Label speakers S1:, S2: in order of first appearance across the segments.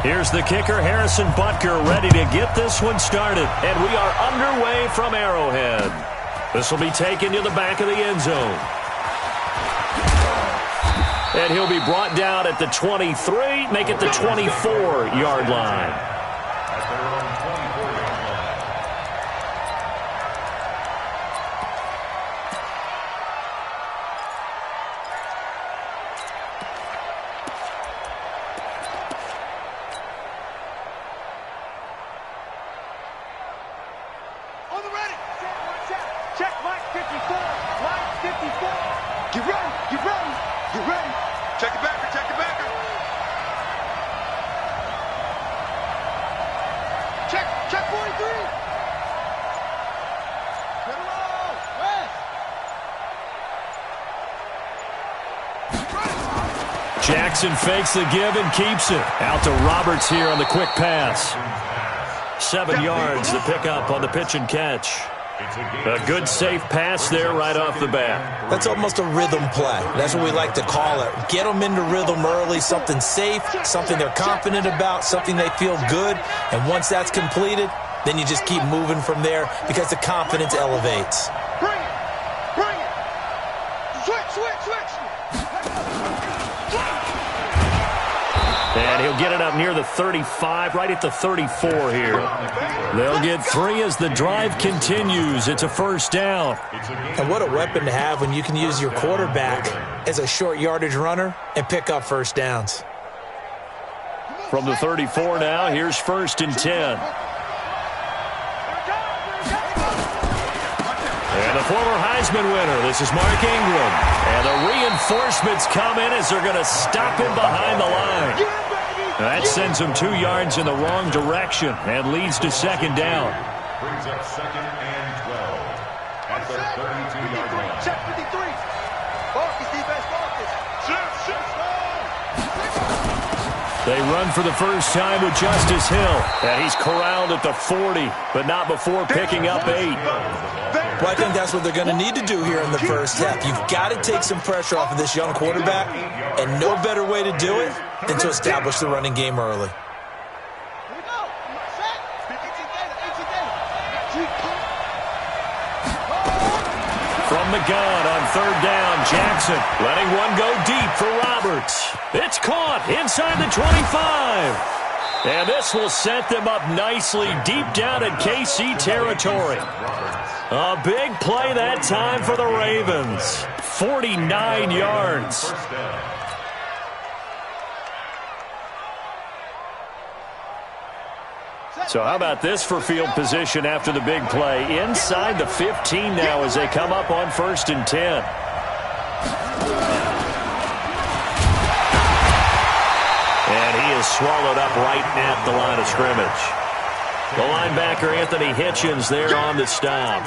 S1: Here's the kicker, Harrison Butker, ready to get this one started. And we are underway from Arrowhead. This will be taken to the back of the end zone. And he'll be brought down at the 23, make it the 24-yard line. Jackson fakes the give and keeps it. Out to Roberts here on the quick pass. 7 yards to pick up on the pitch and catch. A good, safe pass there right off the bat.
S2: That's almost a rhythm play. That's what we like to call it. Get them into rhythm early, something safe, something they're confident about, something they feel good. And once that's completed, then you just keep moving from there because the confidence elevates.
S3: Bring it! Bring it! Switch!
S1: And he'll get it up near the 35, right at the 34 here. They'll get 3 as the drive continues. It's a first down.
S2: And what a weapon to have when you can use your quarterback as a short yardage runner and pick up first downs.
S1: From the 34 now, here's 1st and 10. And the former Heisman winner, this is Mark Ingram. And the reinforcements come in as they're going to stop him behind the line. That sends him 2 yards in the wrong direction and leads to 2nd down.
S4: Brings up 2nd and 12 at the 32-yard line.
S3: Check 53. Focus, defense, focus.
S1: They run for the first time with Justice Hill. And he's corralled at the 40, but not before picking up 8.
S2: Well, I think that's what they're going to need to do here in the first half. You've got to take some pressure off of this young quarterback, and no better way to do it than to establish the running game early.
S1: From the gun on 3rd down, Jackson letting one go deep for Roberts. It's caught inside the 25. And this will set them up nicely deep down in KC territory. A big play that time for the Ravens. 49 yards. So how about this for field position after the big play? Inside the 15 now as they come up on 1st and 10. And he is swallowed up right at the line of scrimmage. The linebacker, Anthony Hitchens, there on the stop.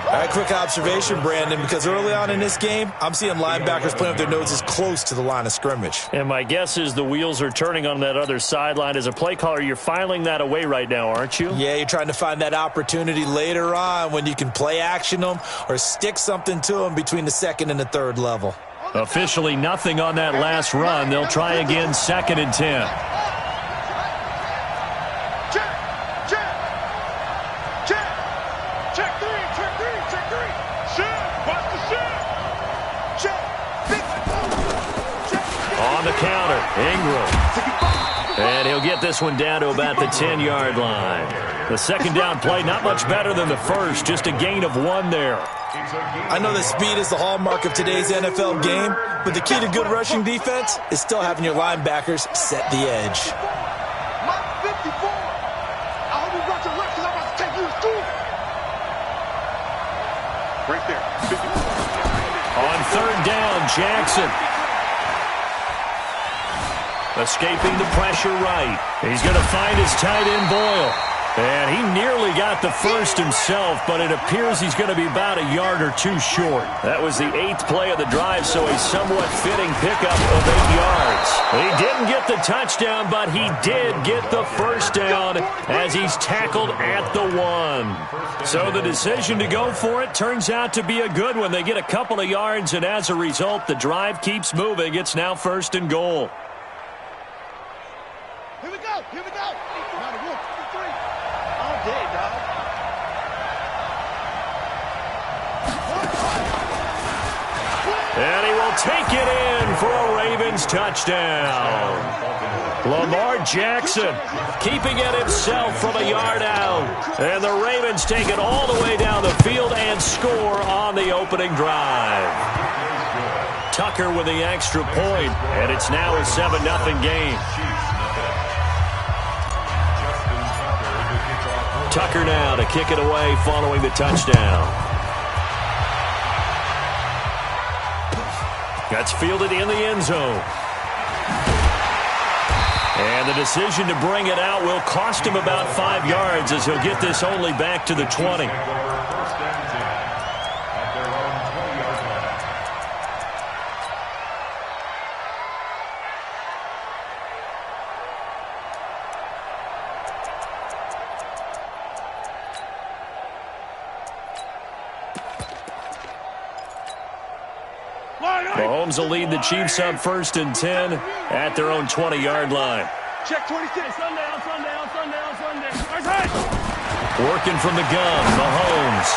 S2: All right, quick observation, Brandon, because early on in this game, I'm seeing linebackers playing with their noses close to the line of scrimmage.
S1: And my guess is the wheels are turning on that other sideline. As a play caller, you're filing that away right now, aren't you?
S2: Yeah, you're trying to find that opportunity later on when you can play action them or stick something to them between the 2nd and the 3rd level.
S1: Officially nothing on that last run. They'll try again 2nd and 10. Ingram. And he'll get this one down to about the 10-yard line. The 2nd down play, not much better than the first, just a gain of 1 there.
S2: I know that speed is the hallmark of today's NFL game, but the key to good rushing defense is still having your linebackers set the edge.
S3: Right there.
S1: On 3rd down, Jackson. Escaping the pressure right. He's going to find his tight end, Boyle. And he nearly got the first himself, but it appears he's going to be about a yard or 2 short. That was the 8th play of the drive, so a somewhat fitting pickup of 8 yards. He didn't get the touchdown, but he did get the first down as he's tackled at the 1. So the decision to go for it turns out to be a good one. They get a couple of yards, and as a result, the drive keeps moving. It's now 1st and goal.
S3: Here we go. Here we go. Now the 1, 2, 3. All day, dog.
S1: And he will take it in for a Ravens touchdown. Lamar Jackson keeping it himself from a yard out. And the Ravens take it all the way down the field and score on the opening drive. Tucker with the extra point, and it's now a 7-0 game. Tucker now to kick it away following the touchdown. That's fielded in the end zone. And the decision to bring it out will cost him about 5 yards as he'll get this only back to the 20. Mahomes will lead the Chiefs up 1st and 10 at their own 20-yard line.
S3: Check 26. Sunday.
S1: Working from the gun, Mahomes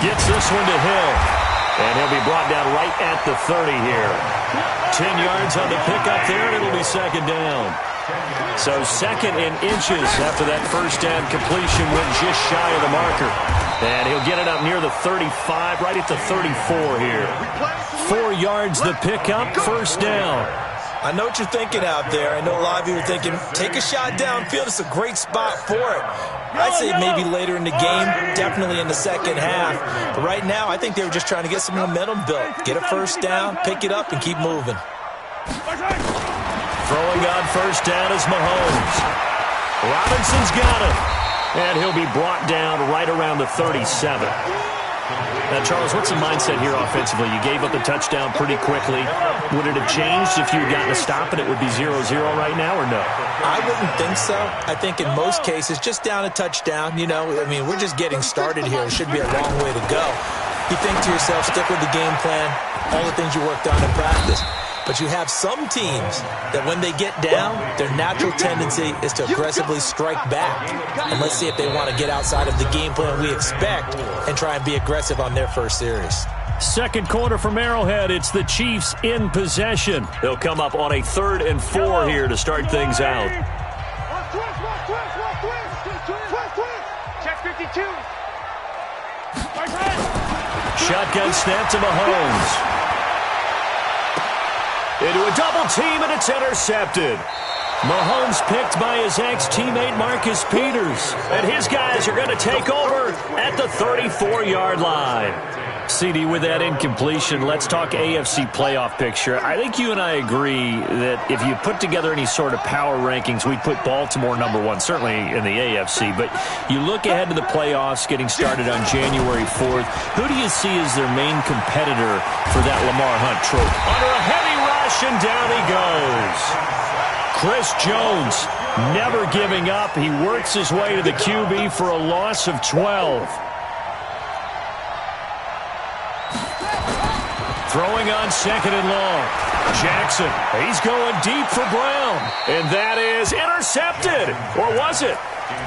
S1: gets this one to Hill. And he'll be brought down right at the 30 here. 10 yards on the pickup there, and it'll be 2nd down. So 2nd in inches after that first down completion went just shy of the marker. And he'll get it up near the 35, right at the 34 here. 4 yards the pickup, 1st down.
S2: I know what you're thinking out there. I know a lot of you are thinking, take a shot downfield. It's a great spot for it. I'd say maybe later in the game, definitely in the second half. But right now, I think they were just trying to get some momentum built. Get a 1st down, pick it up, and keep moving.
S1: Throwing on 1st down is Mahomes. Robinson's got it. And he'll be brought down right around the 37. Now, Charles, what's the mindset here offensively? You gave up the touchdown pretty quickly. Would it have changed if you had gotten a stop and it would be 0-0 right now, or no?
S2: I wouldn't think so. I think in most cases, just down a touchdown, we're just getting started here. It should be a long way to go. You think to yourself, stick with the game plan, all the things you worked on in practice. But you have some teams that when they get down, their natural tendency is to aggressively strike back. And let's see if they want to get outside of the game plan we expect and try and be aggressive on their first series.
S1: 2nd quarter from Arrowhead. It's the Chiefs in possession. They'll come up on a 3rd and 4 here to start things out.
S3: Check 52.
S1: Shotgun snap to Mahomes. Into a double team, and it's intercepted. Mahomes picked by his ex-teammate Marcus Peters. And his guys are going to take over at the 34-yard line. CD, with that incompletion, let's talk AFC playoff picture. I think you and I agree that if you put together any sort of power rankings, we'd put Baltimore #1, certainly in the AFC. But you look ahead to the playoffs getting started on January 4th. Who do you see as their main competitor for that Lamar Hunt trophy? Under a heavy rush, and down he goes. Chris Jones never giving up. He works his way to the QB for a loss of 12. Throwing on 2nd and long. Jackson, he's going deep for Brown. And that is intercepted. Or was it?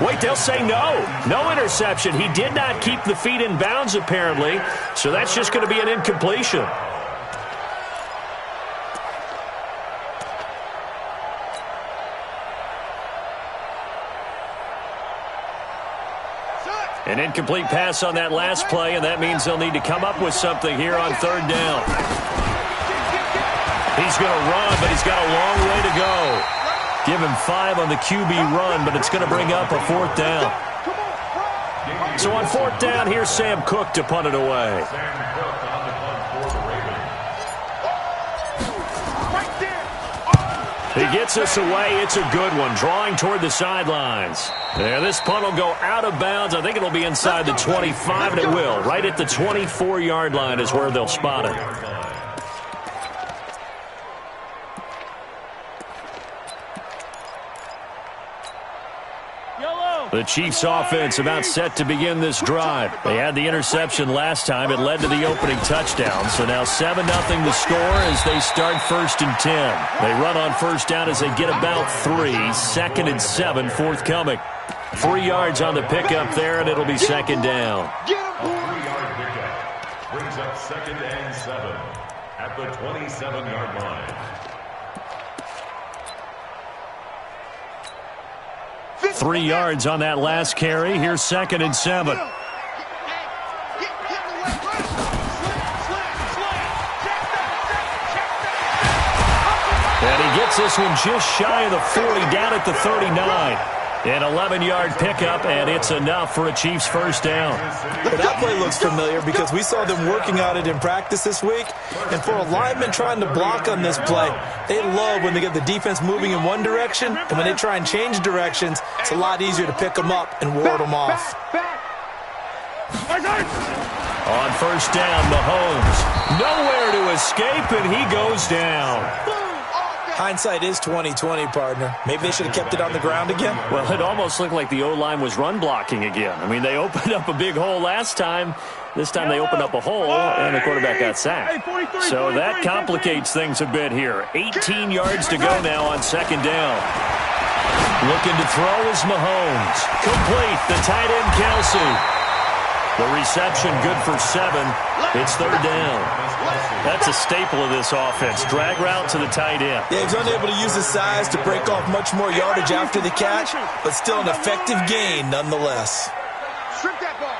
S1: Wait, they'll say no. No interception. He did not keep the feet in bounds, apparently. So that's just going to be an incompletion. An incomplete pass on that last play, and that means they'll need to come up with something here on 3rd down. He's going to run, but he's got a long way to go. Give him 5 on the QB run, but it's going to bring up a 4th down. So on 4th down, here's Sam Cook to punt it away. He gets us away. It's a good one, drawing toward the sidelines. And this punt will go out of bounds. I think it'll be inside the 25, and it will. Right at the 24-yard line is where they'll spot it. The Chiefs offense about set to begin this drive. They had the interception last time. It led to the opening touchdown. So now 7-0 the score as they start 1st and 10. They run on first down as they get about 3. 2nd and 7 forthcoming. 3 yards on the pickup there, and it'll be 2nd down.
S4: A 3-yard pickup brings up 2nd and 7 at the 27-yard line.
S1: 3 yards on that last carry. Here's 2nd and 7. And he gets this one just shy of the 40, down at the 39. An 11-yard pickup, and it's enough for a Chiefs first down.
S2: Well, that play looks familiar because we saw them working on it in practice this week. And for a lineman trying to block on this play, they love when they get the defense moving in one direction, and when they try and change directions, it's a lot easier to pick them up and ward them off.
S1: On first down, Mahomes. Nowhere to escape, and he goes down.
S2: Hindsight is 20/20, partner. Maybe they should have kept it on the ground again.
S1: Well, it almost looked like the O-line was run blocking again. I mean, they opened up a big hole last time. This time they opened up a hole, and the quarterback got sacked. So that complicates things a bit here. 18 yards to go now on 2nd down. Looking to throw is Mahomes. Complete. The tight end, Kelsey. The reception good for 7. It's 3rd down. That's a staple of this offense. Drag route to the tight end.
S2: Yeah, he's unable to use his size to break off much more yardage after the catch, but still an effective gain nonetheless.
S3: Strip that ball.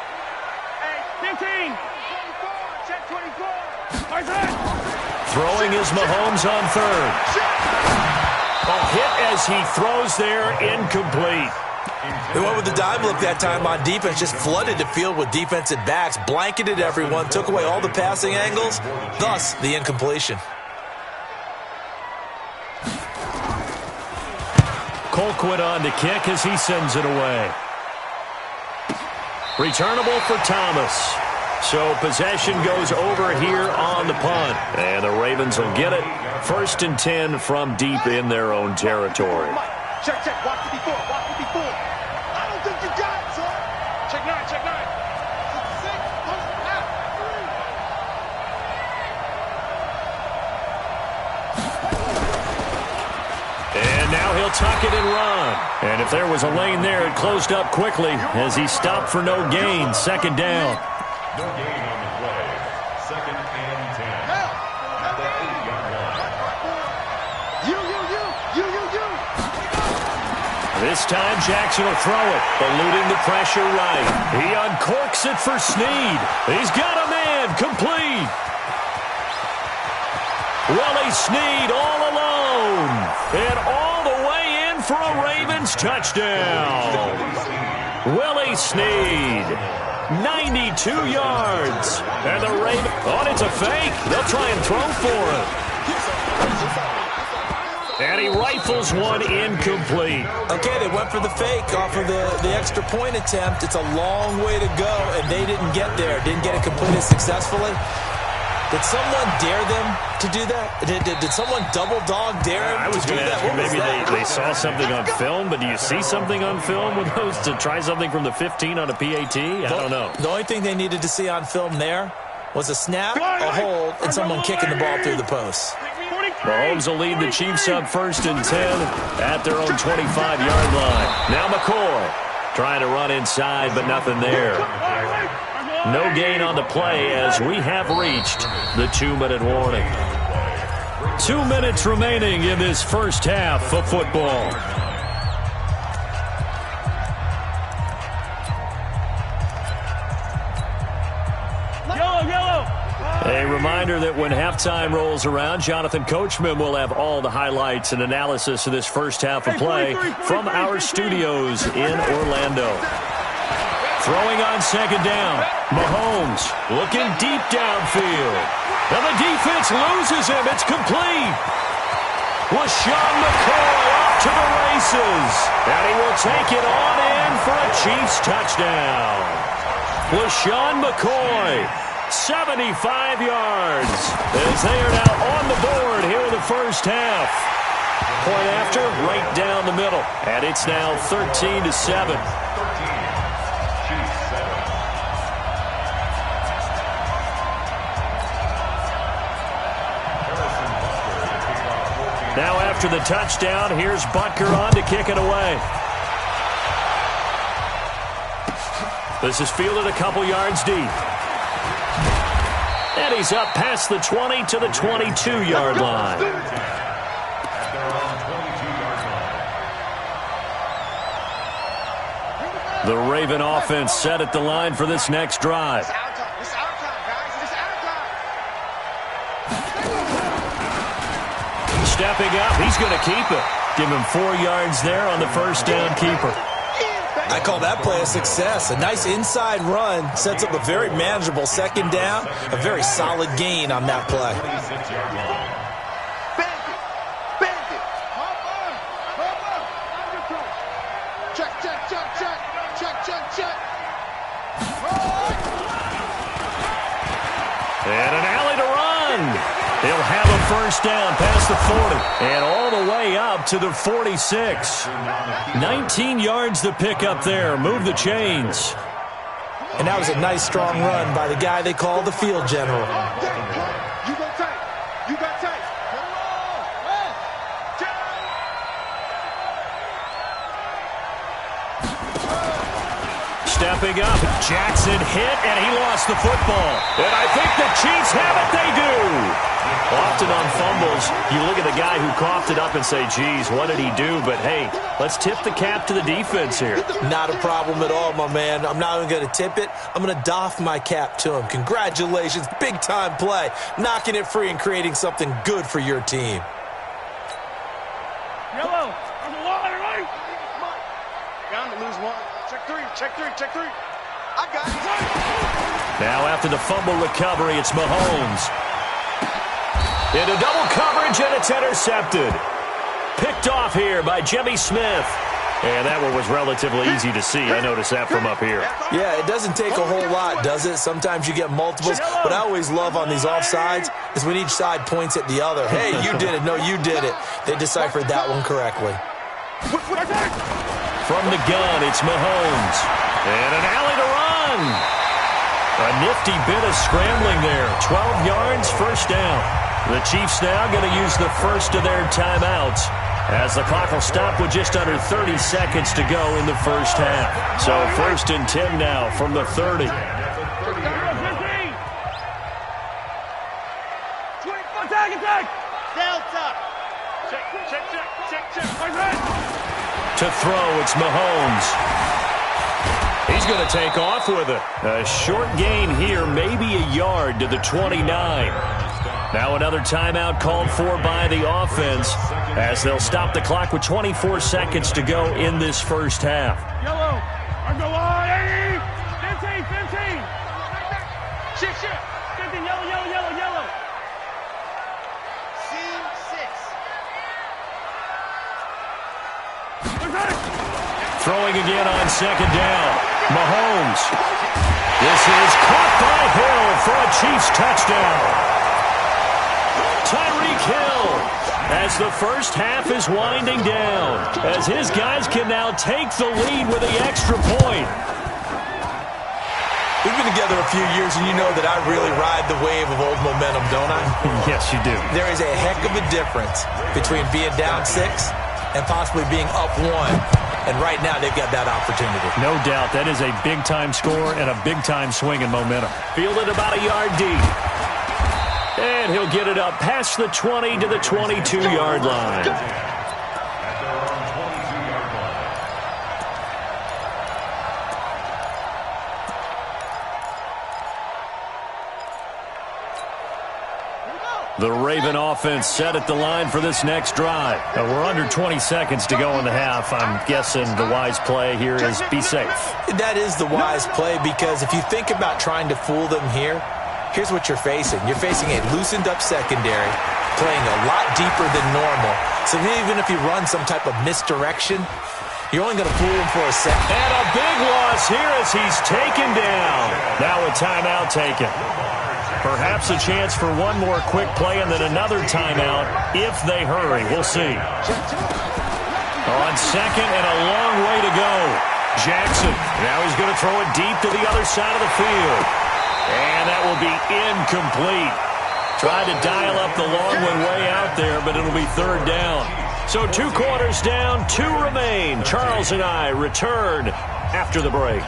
S3: Hey, 15. Check 24.
S1: Throwing is Mahomes on 3rd. A hit as he throws there, incomplete.
S2: They went with the dime look that time on defense, just flooded the field with defensive backs, blanketed everyone, took away all the passing angles, thus the incompletion.
S1: Colquitt on to kick as he sends it away. Returnable for Thomas. So possession goes over here on the punt. And the Ravens will get it. 1st and 10 from deep in their own territory.
S3: Check. Watch the before. I don't think you got it, son. Check 9. 6, out.
S1: 3. And now he'll tuck it and run. And if there was a lane there, it closed up quickly as he stopped for no gain. 2nd down.
S4: No gain on the play. 2nd and 10 at the 8-yard line.
S3: You.
S1: This time Jackson will throw it, eluding the pressure right. He uncorks it for Snead. He's got a man, complete. Willie Snead all alone. And all the way in for a Ravens touchdown. Willie Snead, 92 yards. And the Ravens, it's a fake. They'll try and throw for it. And he rifles one incomplete.
S2: Okay, they went for the fake off of the extra point attempt. It's a long way to go, and they didn't get there. Didn't get it completed successfully. Did someone dare them to do that? Did someone double dog dare him
S1: I was
S2: to do
S1: going to
S2: that?
S1: ask you, maybe they saw something on film, but do you see something on film with those to try something from the 15 on a PAT? I don't know.
S2: The only thing they needed to see on film there was a snap, a hold, and someone kicking the ball through the post.
S1: Mahomes will lead the Chiefs up 1st and 10 at their own 25-yard line. Now McCoy trying to run inside, but nothing there. No gain on the play as we have reached the 2-minute warning. 2 minutes remaining in this first half of football. A reminder that when halftime rolls around, Jonathan Coachman will have all the highlights and analysis of this first half of play from our studios in Orlando. Throwing on 2nd down. Mahomes looking deep downfield. And the defense loses him. It's complete. LaShawn McCoy off to the races. And he will take it on in for a Chiefs touchdown. LaShawn McCoy, 75 yards, as they are now on the board here in the first half. Point after, right down the middle. And it's now 13-7. Now after the touchdown, here's Butker on to kick it away. This is fielded a couple yards deep. And he's up past the 20 to the 22-yard line. The Raven offense set at the line for this next drive. Stepping up, he's going to keep it. Give him 4 yards there on the first down keeper.
S2: I call that play a success. A nice inside run sets up a very manageable second down. A very solid gain on that play.
S1: And an alley to run. He'll have a first down past the 40 and all the way up to the 46. 19 yards to pick up there. Move the chains.
S2: And that was a nice, strong run by the guy they call the field general.
S3: You got tight. You got tight.
S1: Stepping up, Jackson hit, and he lost the football. And I think the Chiefs have it. They do. Often on fumbles, you look at the guy who coughed it up and say, geez, what did he do? But, hey, let's tip the cap to the defense here.
S2: Not a problem at all, my man. I'm not even going to tip it. I'm going to doff my cap to him. Congratulations. Big-time play. Knocking it free and creating something good for your team.
S3: Yellow. On the water, right? Bound to lose one. Check three. Check three. Check three. I got it.
S1: Now after the fumble recovery, it's Mahomes. Into double coverage, and it's intercepted. Picked off here by Jimmy Smith. And that one was relatively easy to see. I noticed that from up here.
S2: Yeah, it doesn't take a whole lot, does it? Sometimes you get multiples. What I always love on these offsides is when each side points at the other. Hey, you did it. No, you did it. They deciphered that one correctly.
S1: From the gun, it's Mahomes. And an alley to run. A nifty bit of scrambling there. 12 yards, first down. The Chiefs now going to use the first of their timeouts as the clock will stop with just under 30 seconds to go in the first half. So 1st and 10 now from the 30.
S3: Attack! Delta! Check.
S1: To throw, it's Mahomes. He's going to take off with it. A short gain here, maybe a yard to the 29. Now another timeout called for by the offense as they'll stop the clock with 24 seconds to go in this first half.
S3: Yellow! I'm going on! 15! Shift! 15, yellow! Seam 6.
S1: Throwing again on second down. Mahomes. This is caught by Hill for a Chiefs touchdown. Tyreek Hill as the first half is winding down, as his guys can now take the lead with the extra point.
S2: We've been together a few years, and you know that I really ride the wave of old momentum, don't I?
S1: Yes, you do.
S2: There is a heck of a difference between being down 6 and possibly being up 1. And right now, they've got that opportunity.
S1: No doubt. That is a big-time score and a big-time swing in momentum. Fielded about a yard deep. And he'll get it up past the 20 to the 22-yard line. The Raven offense set at the line for this next drive. Now we're under 20 seconds to go in the half. I'm guessing the wise play here is be safe.
S2: That is the wise play, because if you think about trying to fool them here, here's what you're facing. You're facing a loosened-up secondary, playing a lot deeper than normal. So even if you run some type of misdirection, you're only going to fool him for a second.
S1: And a big loss here as he's taken down. Now a timeout taken. Perhaps a chance for one more quick play and then another timeout if they hurry. We'll see. On second and a long way to go. Jackson, now he's going to throw it deep to the other side of the field. And that will be incomplete. Tried to dial up the long one way out there, but it'll be third down. So 2 quarters down, 2 remain. Charles and I return after the break.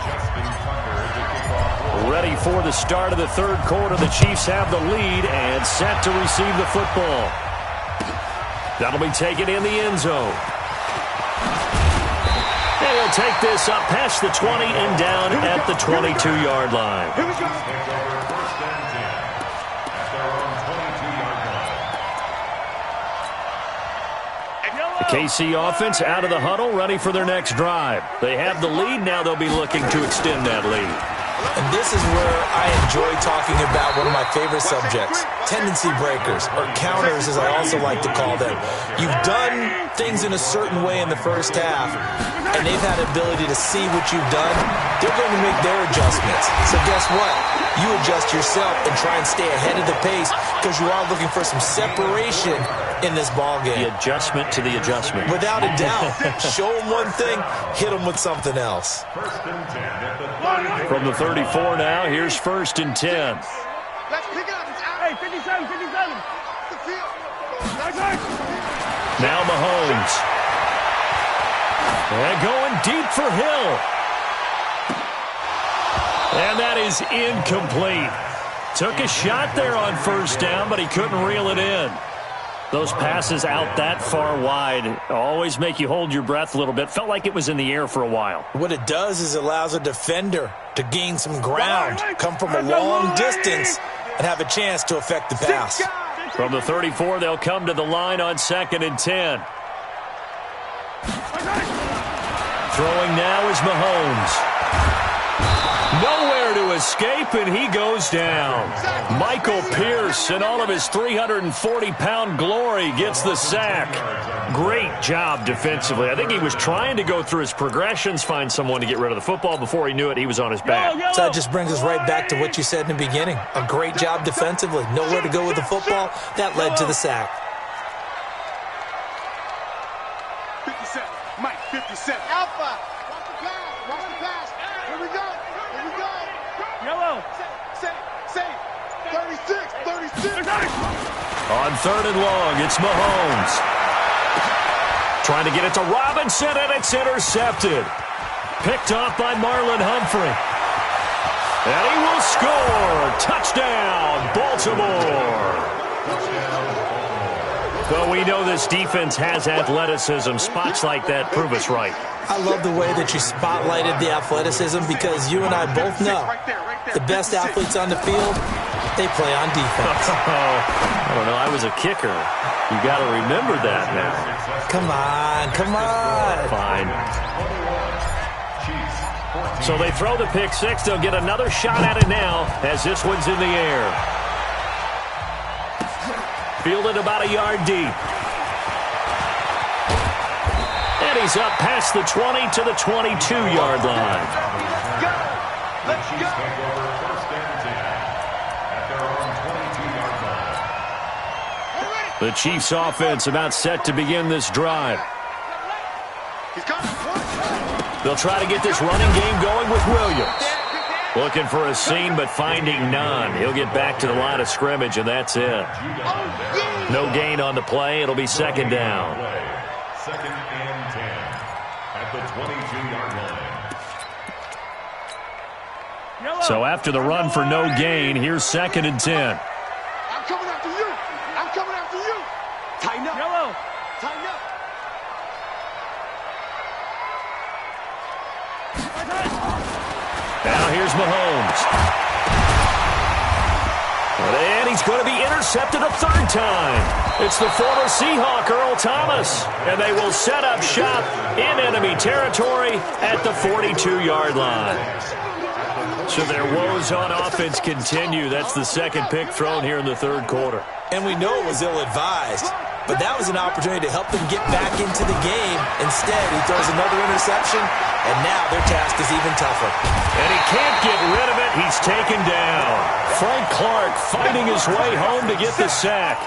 S1: Ready for the start of the third quarter. The Chiefs have the lead and set to receive the football. That'll be taken in the end zone. And he'll take this up past the 20 and down at the 22-yard line.
S3: Here we go.
S1: The KC offense out of the huddle, ready for their next drive. They have the lead. Now they'll be looking to extend that lead.
S2: And this is where I enjoy talking about one of my favorite subjects, tendency breakers, or counters as I also like to call them. You've done things in a certain way in the first half, and they've had the ability to see what you've done. They're going to make their adjustments. So guess what? You adjust yourself and try and stay ahead of the pace because you are looking for some separation in this ballgame.
S1: The adjustment to the adjustment.
S2: Without a doubt. Show them one thing, hit them with something else.
S1: From the 34 now, here's 1st and 10.
S3: Let's pick it up. Hey, 57, 57. The field.
S1: Now Mahomes. And going deep for Hill. And that is incomplete. Took a shot there on 1st down, but he couldn't reel it in. Those passes out that far wide always make you hold your breath a little bit. Felt like it was in the air for a while.
S2: What it does is it allows a defender to gain some ground, come from a long distance, and have a chance to affect the pass.
S1: From the 34, they'll come to the line on 2nd and 10. Throwing now is Mahomes. Nowhere to escape, and he goes down. Michael Pierce, in all of his 340-pound glory, gets the sack. Great job defensively. I think he was trying to go through his progressions, find someone to get rid of the football. Before he knew it, he was on his back.
S2: So that just brings us right back to what you said in the beginning. A great job defensively. Nowhere to go with the football. That led to the sack.
S3: 57. Mike, 57. Alpha. Watch the pass. Watch the pass. Here we go. Here we go. Yellow. Say. 36. 36.
S1: On 3rd and long, it's Mahomes. Trying to get it to Robinson, and it's intercepted. Picked off by Marlon Humphrey. And he will score. Touchdown, Baltimore. Though we know this defense has athleticism, spots like that prove us right.
S2: I love the way that you spotlighted the athleticism because you and I both know the best athletes on the field, they play on defense.
S1: I don't know. I was a kicker. You got to remember that now.
S2: Come on.
S1: Fine. So they throw the pick six. They'll get another shot at it now as this one's in the air. Fielded about a yard deep. And he's up past the 20 to the 22-yard line.
S3: Let's go.
S1: The Chiefs offense about set to begin this drive. They'll try to get this running game going with Williams. Looking for a seam, but finding none. He'll get back to the line of scrimmage, and that's it. No gain on the play. It'll be 2nd down.
S4: 2nd and 10 at the 22-yard line.
S1: So after the run for no gain, here's 2nd and 10.
S3: I'm coming after you. I'm coming after you. Tighten up. Yellow. Tighten up.
S1: Now here's Mahomes. And he's going to be intercepted a 3rd time. It's the former Seahawk, Earl Thomas. And they will set up shop in enemy territory at the 42-yard line. So their woes on offense continue. That's the 2nd pick thrown here in the 3rd quarter.
S2: And we know it was ill-advised. but that was an opportunity to help them get back into the game. Instead, he throws another interception, and now their task is even tougher.
S1: And he can't get rid of it. He's taken down. Frank Clark fighting his way home to get the sack.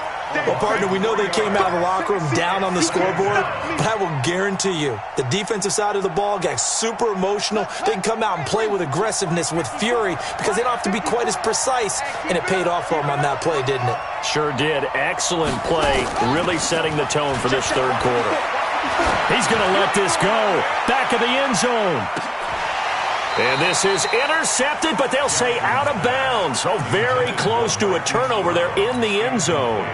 S2: Well, partner, we know they came out of the locker room down on the scoreboard, but I will guarantee you the defensive side of the ball got super emotional. They can come out and play with aggressiveness, with fury, because they don't have to be quite as precise, and it paid off for them on that play, didn't it?
S1: Sure did. Excellent play, really setting the tone for this third quarter. He's going to let this go. Back of the end zone. And this is intercepted, but they'll say out of bounds. Oh, very close to a turnover there in the end zone.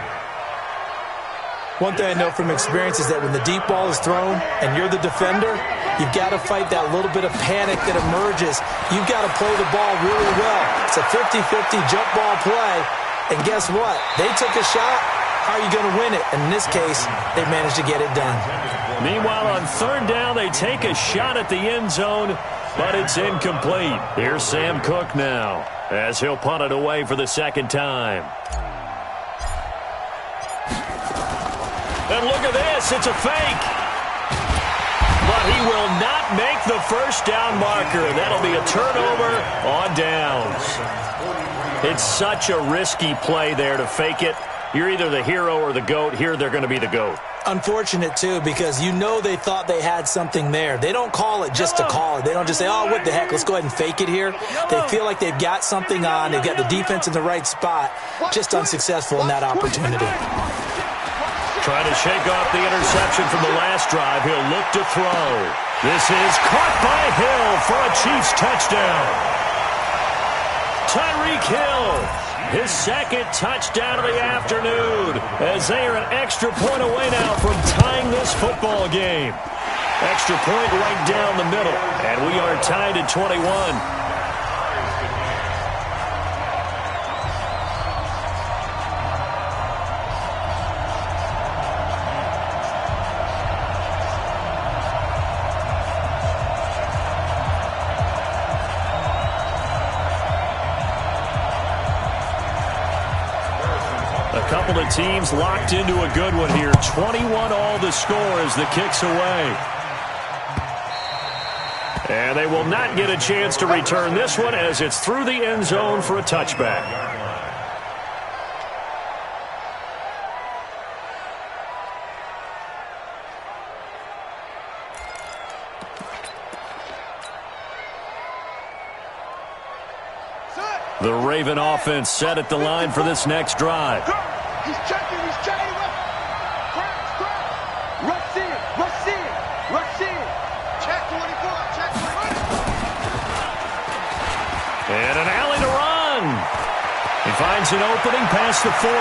S2: One thing I know from experience is that when the deep ball is thrown and you're the defender, you've got to fight that little bit of panic that emerges. You've got to play the ball really well. It's a 50-50 jump ball play. And guess what? They took a shot. How are you going to win it? And in this case, they managed to get it done.
S1: Meanwhile, on third down, they take a shot at the end zone, but it's incomplete. Here's Sam Cook now, as he'll punt it away for the second time. And look at this, it's a fake. But he will not make the first down marker. That'll be a turnover on downs. It's such a risky play there to fake it. You're either the hero or the GOAT. Here they're going to be the GOAT.
S2: Unfortunate, too, because you know they thought they had something there. They don't call it just to call it. They don't just say, oh, what the heck, let's go ahead and fake it here. They feel like they've got something on. They've got the defense in the right spot. Just unsuccessful in that opportunity.
S1: Trying to shake off the interception from the last drive. He'll look to throw. This is caught by Hill for a Chiefs touchdown. Tyreek Hill, his second touchdown of the afternoon, as they are an extra point away now from tying this football game. Extra point right down the middle, and we are tied at 21. Couple of teams locked into a good one here. 21 all the score as the kick's away. And they will not get a chance to return this one as it's through the end zone for a touchback. The Raven offense set at the line for this next drive.
S3: He's checking. Crouch. Rush in. Check 24.
S1: And an alley to run. He finds an opening past the 40.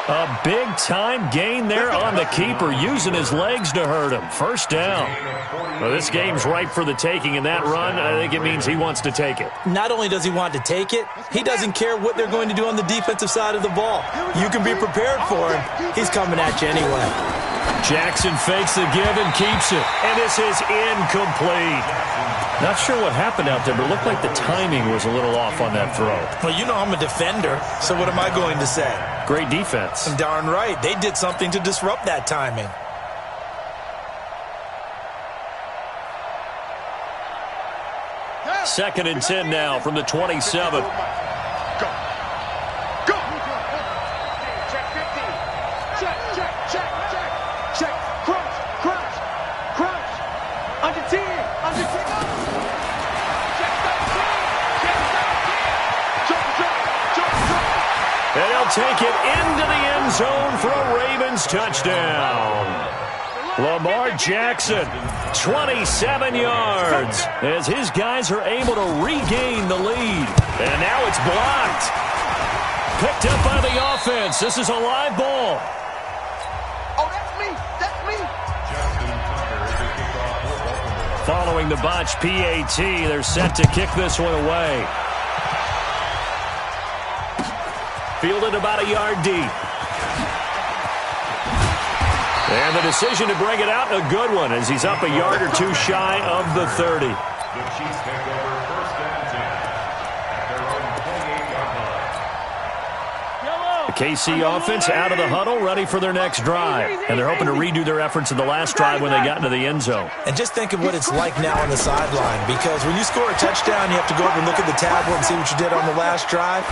S1: A big-time gain there on the keeper, using his legs to hurt him. First down. Well, this game's ripe for the taking, and that run, I think it means he wants to take it.
S2: Not only does he want to take it, he doesn't care what they're going to do on the defensive side of the ball. You can be prepared for him. He's coming at you anyway.
S1: Jackson fakes the give and keeps it. And this is incomplete. Not sure what happened out there, but it looked like the timing was a little off on that throw.
S2: Well, you know I'm a defender, so what am I going to say?
S1: Great defense.
S2: Darn right. They did something to disrupt that timing.
S1: Second and 10 now from the 27.
S3: Go. Check. Crunch. Under 10.
S1: And he'll take it into the end zone for a Ravens touchdown. Lamar Jackson, 27 yards, as his guys are able to regain the lead. And now it's blocked. Picked up by the offense. This is a live ball.
S3: Oh, that's me.
S1: Following the botched PAT, they're set to kick this one away. Fielded about a yard deep. And the decision to bring it out, a good one, as he's up a yard or two shy of the 30.
S4: The Chiefs take over first and 10 at their own 28-yard line.
S1: KC offense out of the huddle, ready for their next drive. And they're hoping to redo their efforts in the last drive when they got into the end zone.
S2: And just think of what it's like now on the sideline, because when you score a touchdown, you have to go over and look at the tablet and see what you did on the last drive.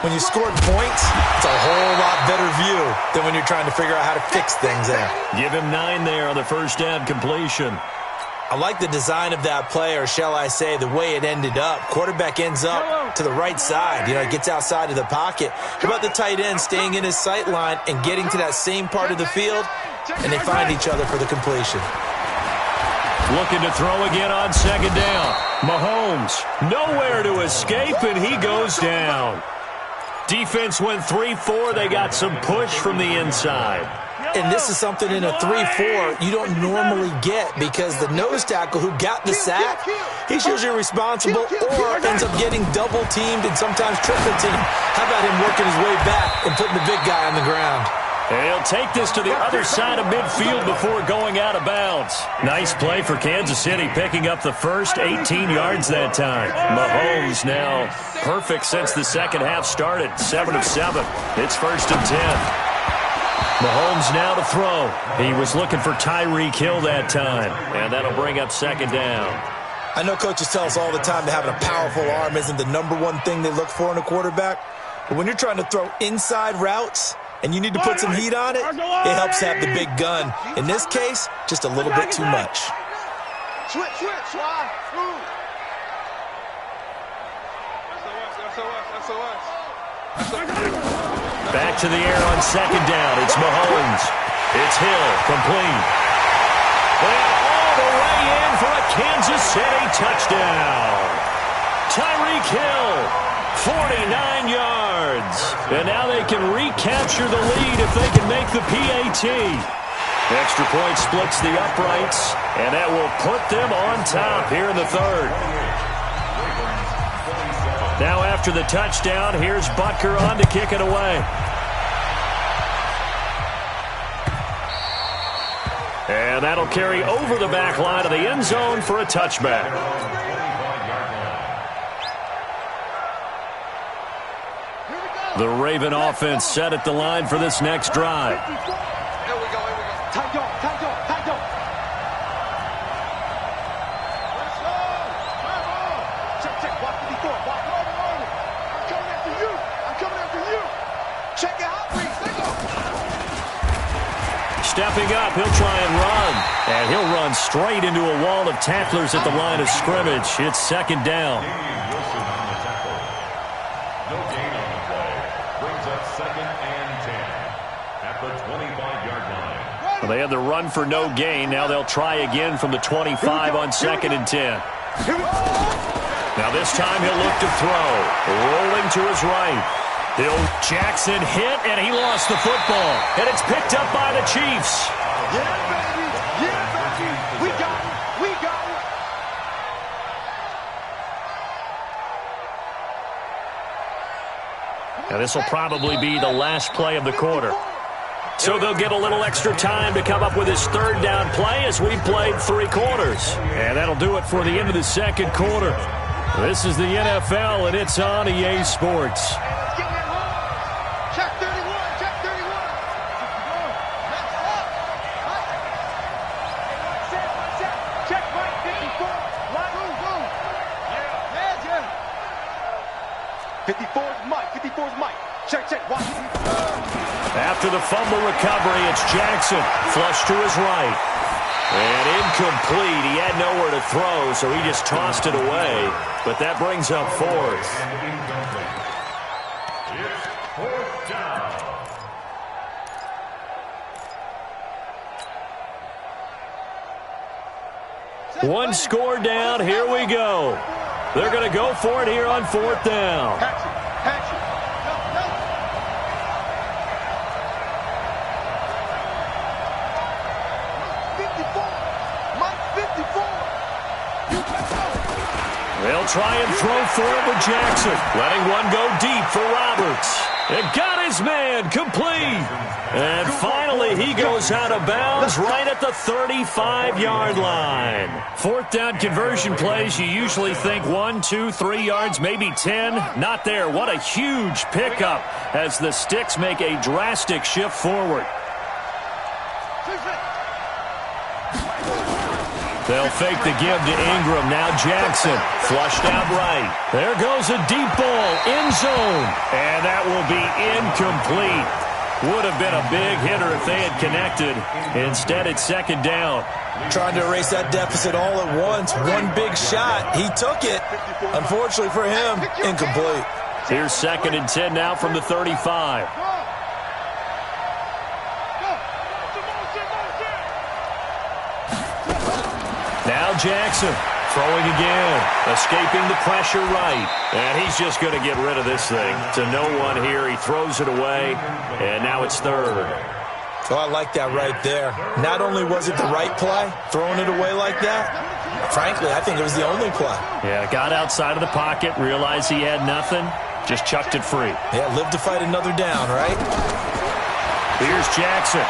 S2: When you scored points, it's a whole lot better view than when you're trying to figure out how to fix things there.
S1: Give him 9 there on the first down completion.
S2: I like the design of that play, or shall I say the way it ended up. Quarterback ends up to the right side. It gets outside of the pocket. How about the tight end staying in his sight line and getting to that same part of the field, and they find each other for the completion.
S1: Looking to throw again on second down. Mahomes, nowhere to escape, and he goes down. Defense went 3-4. They got some push from the inside.
S2: And this is something in a 3-4 you don't normally get, because the nose tackle who got the sack, he's usually responsible or ends up getting double-teamed and sometimes triple-teamed. How about him working his way back and putting the big guy on the ground?
S1: And he'll take this to the other side of midfield before going out of bounds. Nice play for Kansas City, picking up the first 18 yards that time. Mahomes now perfect since the second half started, 7 of 7. It's first and 10. Mahomes now to throw. He was looking for Tyreek Hill that time, and that'll bring up second down.
S2: I know coaches tell us all the time that having a powerful arm isn't the number one thing they look for in a quarterback, but when you're trying to throw inside routes and you need to put some heat on it, it helps have the big gun. In this case, just a little bit too much.
S3: Switch.
S1: Back to the air on second down. It's Mahomes. It's Hill, complete. And all the way in for a Kansas City touchdown. Tyreek Hill, 49 yards. And now they can recapture the lead if they can make the PAT. Extra point splits the uprights, and that will put them on top here in the third. Now after the touchdown, here's Butker on to kick it away. And that'll carry over the back line of the end zone for a touchback. The Raven offense set at the line for this next drive.
S3: Here we go. Tight dog. Check. Walk 54. Walk over. I'm coming after you. Check it out, please.
S1: Stepping up, he'll try and run. And he'll run straight into a wall of tacklers at the line of scrimmage. It's second down.
S4: No gain on the play. Brings up second and 10 at the 25-yard line.
S1: Well, they had the run for no gain. Now they'll try again from the 25 on second and 10. Now this time he'll look to throw. Rolling to his right. Jackson hit, and he lost the football. And it's picked up by the Chiefs.
S3: Yeah, baby. We got it.
S1: Now this will probably be the last play of the quarter. So they'll get a little extra time to come up with his third down play as we've played 3 quarters. And that'll do it for the end of the second quarter. This is the NFL, and it's on EA Sports.
S3: Check 31. Check Mike 54. 54's Mike. Check. Watch.
S1: After the fumble recovery, it's Jackson. Flush to his right. And incomplete. He had nowhere to throw, so he just tossed it away. But that brings up fourth.
S4: It's fourth down.
S1: One score down. Here we go. They're going to go for it here on fourth down.
S3: Hatch it.
S1: They'll try and throw for it with Jackson. Letting one go deep for Roberts. It got his man complete. And finally, he goes out of bounds right at the 35-yard line. Fourth down conversion plays, you usually think 1, 2, 3 yards, maybe 10. Not there. What a huge pickup as the Sticks make a drastic shift forward. They'll fake the give to Ingram. Now Jackson flushed out right. There goes a deep ball, end zone. And that will be incomplete. Would have been a big hitter if they had connected. Instead, it's second down.
S2: Trying to erase that deficit all at once. One big shot. He took it. Unfortunately for him, incomplete.
S1: Here's second and 10 now from the 35. Now Jackson throwing again, escaping the pressure right. And he's just going to get rid of this thing. To no one here, he throws it away, and now it's third.
S2: Oh, I like that right there. Not only was it the right play, throwing it away like that, frankly, I think it was the only play.
S1: Yeah, got outside of the pocket, realized he had nothing, just chucked it free.
S2: Yeah, live to fight another down, right?
S1: Here's Jackson.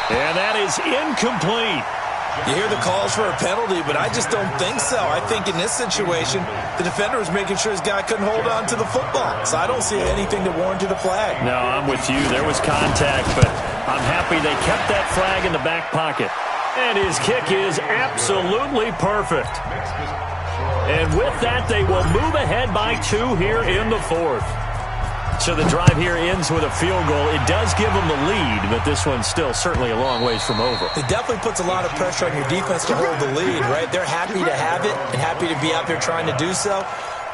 S1: And that is incomplete.
S2: You hear the calls for a penalty, but I just don't think so. I think in this situation, the defender was making sure his guy couldn't hold on to the football. So I don't see anything that warranted a flag.
S1: No, I'm with you. There was contact, but I'm happy they kept that flag in the back pocket. And his kick is absolutely perfect. And with that, they will move ahead by 2 here in the fourth. So the drive here ends with a field goal. It does give them the lead, but this one's still certainly a long ways from over.
S2: It definitely puts a lot of pressure on your defense to hold the lead, right? They're happy to have it and happy to be out there trying to do so.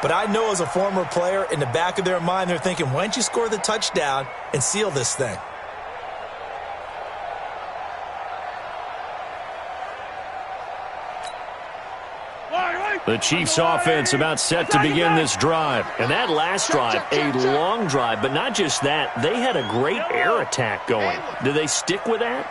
S2: But I know as a former player, in the back of their mind, they're thinking, why don't you score the touchdown and seal this thing?
S1: The Chiefs offense about set to begin this drive. And that last drive, a long drive, but not just that, they had a great air attack going. Do they stick with that?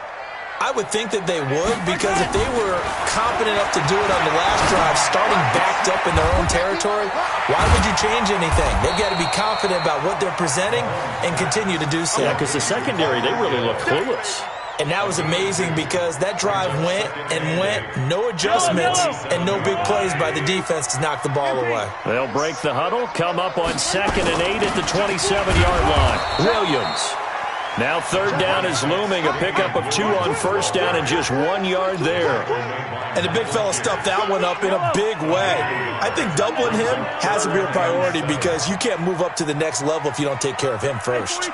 S2: I would think that they would, because if they were confident enough to do it on the last drive, starting backed up in their own territory, why would you change anything? They've got to be confident about what they're presenting and continue to do so.
S1: Yeah, because the secondary, they really look clueless.
S2: And that was amazing because that drive went and went, no adjustments, and no big plays by the defense to knock the ball away.
S1: They'll break the huddle, come up on 2nd and 8 at the 27-yard line. Williams. Now third down is looming, a pickup of 2 on first down and just 1 yard there.
S2: And the big fella stuffed that one up in a big way. I think doubling him has to be a priority because you can't move up to the next level if you don't take care of him first.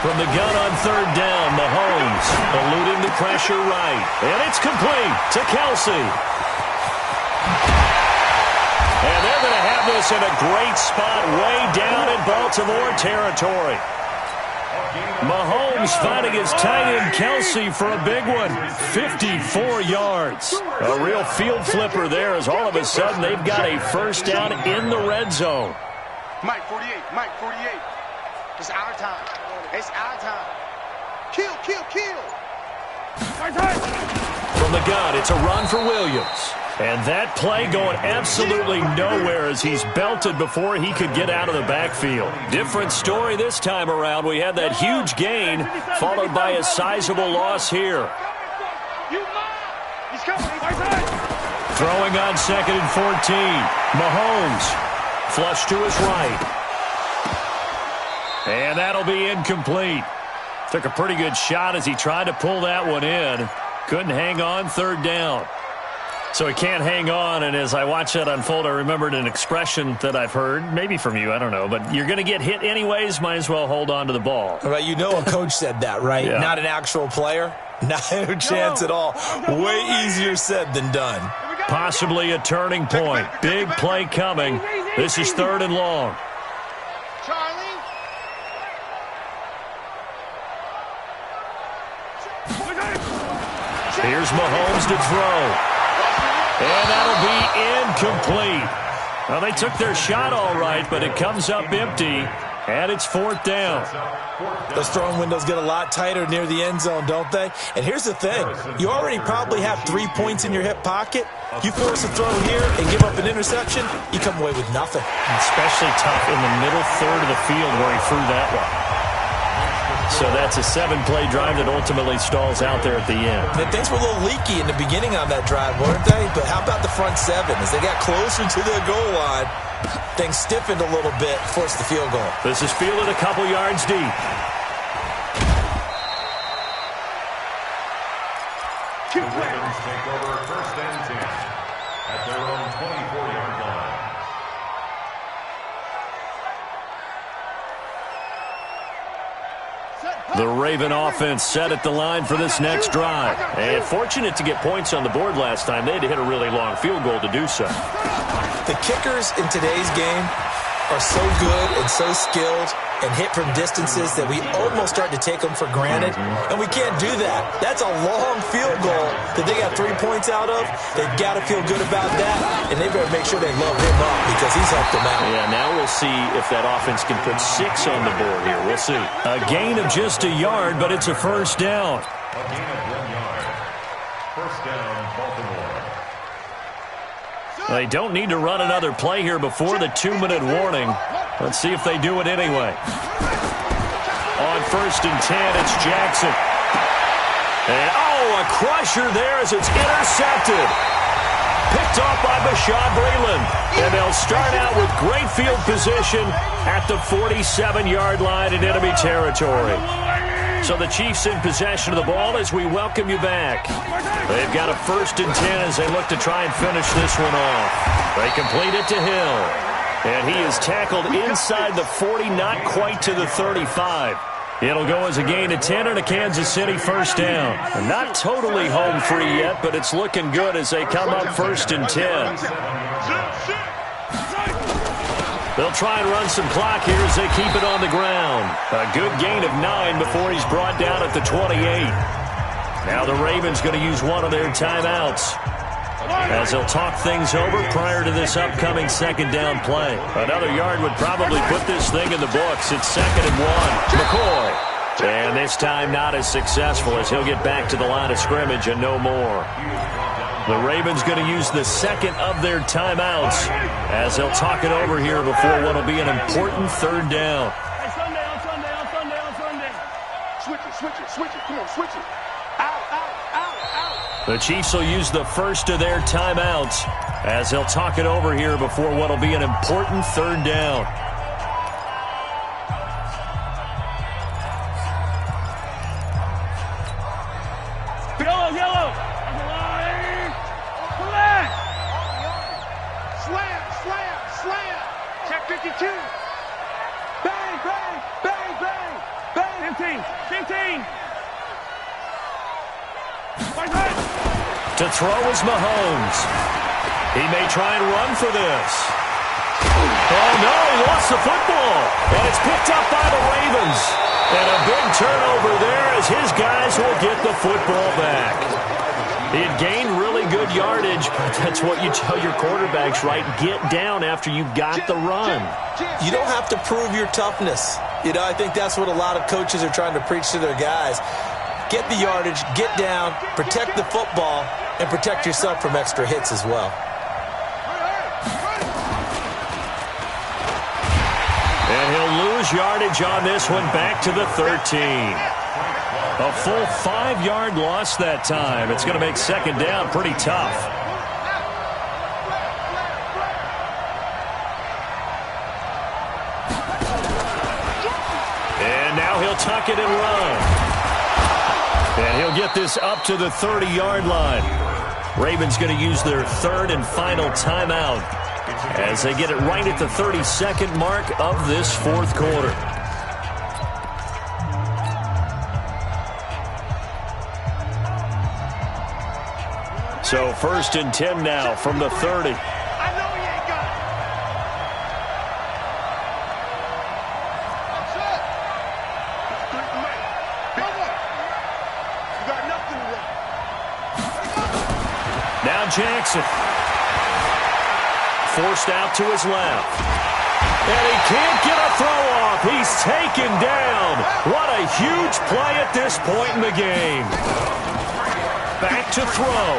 S1: From the gun on third down, Mahomes eluding the pressure right. And it's complete to Kelsey. And they're going to have this in a great spot way down in Baltimore territory. Mahomes finding his tight end Kelsey for a big one. 54 yards. A real field flipper there as all of a sudden they've got a first down in the red zone.
S3: Mike 48, Mike 48. It's our time. It's our time. Kill, kill, kill.
S1: From the gun, it's a run for Williams. And that play going absolutely nowhere as he's belted before he could get out of the backfield. Different story this time around. We had that huge gain followed by a sizable loss here. Throwing on 2nd and 14. Mahomes flush to his right. And that'll be incomplete. Took a pretty good shot as he tried to pull that one in. Couldn't hang on, third down. So he can't hang on, and as I watch that unfold, I remembered an expression that I've heard, maybe from you, I don't know, but you're going to get hit anyways, might as well hold on to the ball.
S2: Right, you know a coach said that, right?
S1: Yeah.
S2: Not an actual player. Not a chance at all. Way easier said than done.
S1: Possibly a turning point. Big play coming. This is 3rd and long. Here's Mahomes to throw. And that'll be incomplete. Well, they took their shot all right, but it comes up empty. And it's 4th down.
S2: Those throwing windows get a lot tighter near the end zone, don't they? And here's the thing. You already probably have 3 points in your hip pocket. You force a throw here and give up an interception, you come away with nothing.
S1: Especially tough in the middle third of the field where he threw that one. So that's a 7-play drive that ultimately stalls out there at the end.
S2: And things were a little leaky in the beginning on that drive, weren't they? But how about the front 7? As they got closer to the goal line, things stiffened a little bit, forced the field goal.
S1: This is fielded a couple yards deep.
S4: The Ravens take over 1st and 10 at their own 24-yard line.
S1: The Raven offense set at the line for this next drive. And fortunate to get points on the board last time. They had to hit a really long field goal to do so.
S2: The kickers in today's game are so good and so skilled and hit from distances that we almost start to take them for granted. And we can't do that. That's a long field goal that they got 3 points out of. They've got to feel good about that, and they better make sure they load him up because he's helped them out.
S1: Yeah, now we'll see if that offense can put 6 on the board here. We'll see. A gain of just a yard, but it's a 1st down.
S4: A gain of 1 yard. 1st down, Baltimore.
S1: They don't need to run another play here before the 2-minute warning. Let's see if they do it anyway. On 1st and 10, it's Jackson. And, a crusher there as it's intercepted. Picked off by Bashaud Breeland. And they'll start out with great field position at the 47-yard line in enemy territory. So the Chiefs in possession of the ball as we welcome you back. They've got a 1st and 10 as they look to try and finish this one off. They complete it to Hill. And he is tackled inside the 40, not quite to the 35. It'll go as a gain of 10 and a Kansas City 1st down. And not totally home free yet, but it's looking good as they come up 1st and 10. They'll try and run some clock here as they keep it on the ground. A good gain of 9 before he's brought down at the 28. Now the Ravens going to use one of their timeouts as they'll talk things over prior to this upcoming 2nd down play. Another yard would probably put this thing in the books. It's 2nd and 1. McCoy. And this time not as successful as he'll get back to the line of scrimmage and no more. The Ravens going to use the 2nd of their timeouts as they'll talk it over here before what will be an important 3rd down.
S3: Switch it. Come on, switch it. Out.
S1: The Chiefs will use the 1st of their timeouts as they'll talk it over here before what will be an important 3rd down.
S3: Yellow. Slam. Check 52. Bang. 15.
S1: To throw is Mahomes. He may try and run for this. Oh, no, he lost the football. And it's picked up by the Ravens. And a big turnover there as his guys will get the football back. He had gained really good yardage, but that's what you tell your quarterbacks, right? Get down after you got the run.
S2: You don't have to prove your toughness. I think that's what a lot of coaches are trying to preach to their guys. Get the yardage, get down, protect the football, and protect yourself from extra hits as well.
S1: And he'll lose yardage on this one back to the 13. A full 5-yard loss that time. It's going to make 2nd down pretty tough. And now he'll tuck it and run. And he'll get this up to the 30-yard line. Ravens going to use their 3rd and final timeout as they get it right at the 32nd mark of this 4th quarter. So 1st and 10 now from the 30.
S3: I know he ain't got it. You got nothing to run.
S1: Now Jackson. Forced out to his left. And he can't get a throw off. He taken down. What a huge play at this point in the game. Back to throw.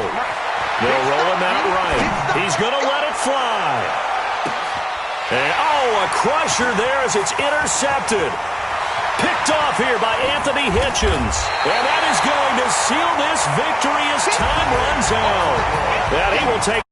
S1: They'll roll him out right. He's going to let it fly. And, a crusher there as it's intercepted. Picked off here by Anthony Hitchens. And that is going to seal this victory as time runs out. And he will take